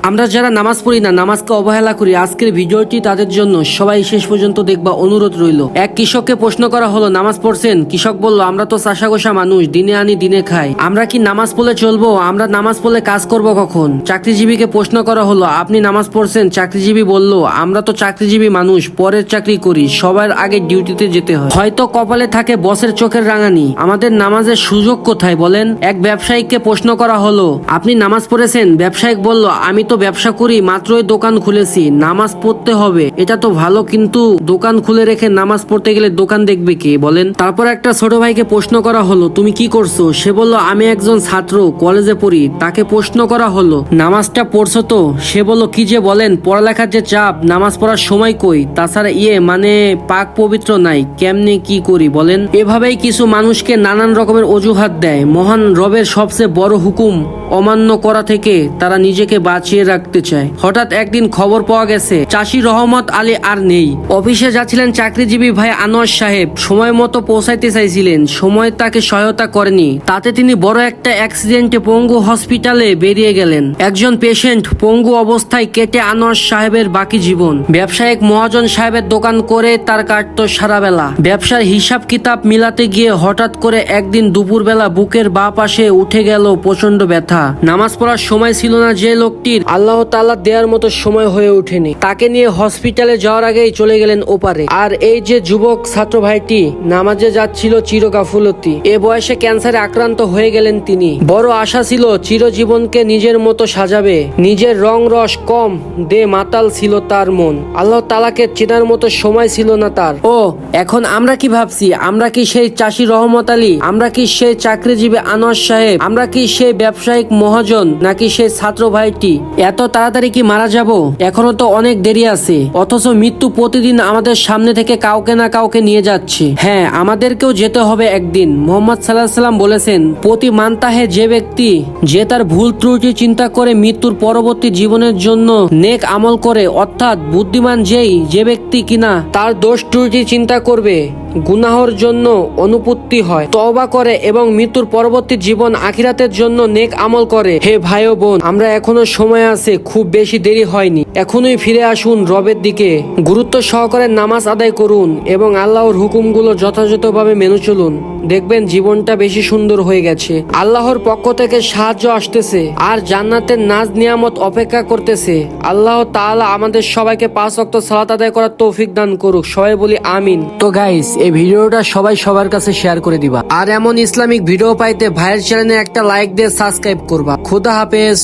আমরা যারা নামাজ পড়ি না, নামাজকে অবহেলা করি, আজকের ভিডিওটি তাদের জন্য। সবাই শেষ পর্যন্ত দেখবা, অনুরোধ রইল। এক কৃষককে প্রশ্ন করা হলো, নামাজ পড়ছেন? কৃষক বলল, আমরা তো চাষাগোসা মানুষ, দিনে আনি দিনে খাই, আমরা কি নামাজ পড়লে চলবো? আমরা নামাজ পড়লে কাজ করব কখন? চাকরিজীবীকে প্রশ্ন করা হলো, আপনি নামাজ পড়ছেন? চাকরিজীবী বলল, আমরা তো চাকরিজীবী মানুষ, পরের চাকরি করি, সবার আগে ডিউটিতে যেতে হয়, হয়তো কপালে থাকে বসের চোখের রাঙানি, আমাদের নামাজের সুযোগ কোথায় বলেন? এক ব্যবসায়িককে প্রশ্ন করা হলো, আপনি নামাজ পড়েছেন? ব্যবসায়িক বলল, আমি তো ব্যবসা করি, মাত্রই দোকান খুলেছি, নামাজ পড়তে হবে, এটা তো ভালো, কিন্তু দোকান খুলে রেখে নামাজ পড়তে গেলে দোকান দেখবে কে বলেন? তারপর একটা ছোট ভাইকে প্রশ্ন করা হলো, তুমি কি করছো? সে বলল, আমি একজন ছাত্র, কলেজে পড়ি। তাকে প্রশ্ন করা হলো, নামাজটা পড়ছো তো? সে বলল, কি যে বলেন, পড়ালেখার যে চাপ, নামাজ পড়ার সময় কই, তাছাড়া মানে পাক পবিত্র নাই, কেমনে কি করি বলেন? এভাবেই কিছু মানুষকে নানান রকমের অজুহাত দেয় মহান রবের সবচেয়ে বড় হুকুম অমান্য করা থেকে তারা নিজেকে বাঁচিয়ে রাখতে চায়। হঠাৎ একদিন খবর পাওয়া গেছে চাষি রহমত আলী আর নেই। অফিসে যাচ্ছিলেন চাকরিজীবী ভাই আনোয়ার সাহেব, সময় মতো পৌঁছাইতে চাইছিলেন, সময় তাকে সহায়তা করেনি, তাতে তিনি বড় একটা অ্যাক্সিডেন্টে পঙ্গু হসপিটালে বেরিয়ে গেলেন। একজন পেশেন্ট পঙ্গু অবস্থায় কেটে আনোয়ার সাহেবের বাকি জীবন। ব্যবসায়িক মহাজন সাহেবের দোকান করে তার কাটতো সারা বেলা। ব্যবসার হিসাব কিতাব মিলাতে গিয়ে হঠাৎ করে একদিন দুপুরবেলা বুকের বাঁ পাশে উঠে গেল প্রচন্ড ব্যথা। নামাজ পড়ার সময় ছিল না যে লোকটির, আল্লাহ তাআলা দেওয়ার মতো সময় হয়ে ওঠেনি। তাকে নিয়ে হসপিটালে যাওয়ার আগেই চলে গেলেন ওপারে। আর এই যে যুবক ছাত্র ভাইটি নামাজে যাচ্ছিল চিরগাফুলতি, এ বয়সে ক্যান্সারে আক্রান্ত হয়ে গেলেন তিনি। বড় আশা ছিল চিরজীবনকে নিজের মতো সাজাবে, নিজের রং রস কম দে মাতাল ছিল তার মন, আল্লাহ তাআলাকে চেনার মতো সময় ছিল না তার। ও এখন আমরা কি ভাবছি? আমরা কি সেই চাষি রহমত আলী? আমরা কি সেই চাকরিজীবী আনোয়ার সাহেব? আমরা কি সেই ব্যবসায়িক মহাজন? নাকি সেই ছাত্র ভাইটি? এত তাড়াতাড়ি কি মারা যাব? এখনো তো অনেক দেরি আছে। অথচ মৃত্যু প্রতিদিন আমাদের সামনে থেকে কাউকে না কাউকে নিয়ে যাচ্ছে। হ্যাঁ, আমাদেরকেও যেতে হবে একদিন। মুহাম্মদ সাল্লাল্লাহু আলাইহি সাল্লাম বলেছেন, প্রতি মানতা হে যে ব্যক্তি যে তার ভুল ত্রুটি চিন্তা করে মৃত্যুর পরবর্তী জীবনের জন্য নেক আমল করে, অর্থাৎ বুদ্ধিমান যে ব্যক্তি কিনা তার দোষ ত্রুটি চিন্তা করবে, গুনাহর জন্য অনুপত্তি হয়, তওবা করে এবং মৃত্যুর পরবর্তী জীবন আখিরাতের জন্য নেক আমল করে। হে ভাই ও বোন, আমরা এখনো সময় আছে, খুব বেশি দেরি হয়নি। এখনই ফিরে আসুন রবের দিকে, গুরুত্ব সহকারে নামাজ আদায় করুন এবং আল্লাহর হুকুমগুলো যথাযথভাবে মেনে চলুন। দেখবেন জীবনটা বেশি সুন্দর হয়ে গেছে। আল্লাহর পক্ষ থেকে সাহায্য আসতেছে আর জান্নাতের নাজ নিয়ামত অপেক্ষা করতেছে। আল্লাহ তাআলা আমাদের সবাইকে 5 ওয়াক্ত সালাত আদায় করার তৌফিক দান করুক। সবাই বলি আমিন। তো গাইস, এই ভিডিওটা সবাই সবার কাছে শেয়ার করে দিবা। আর এমন ইসলামিক ভিডিও পাইতে ভাইয়ের চ্যানেলে একটা লাইক দিয়ে সাবস্ক্রাইব করবা। খোদা হাফেজ।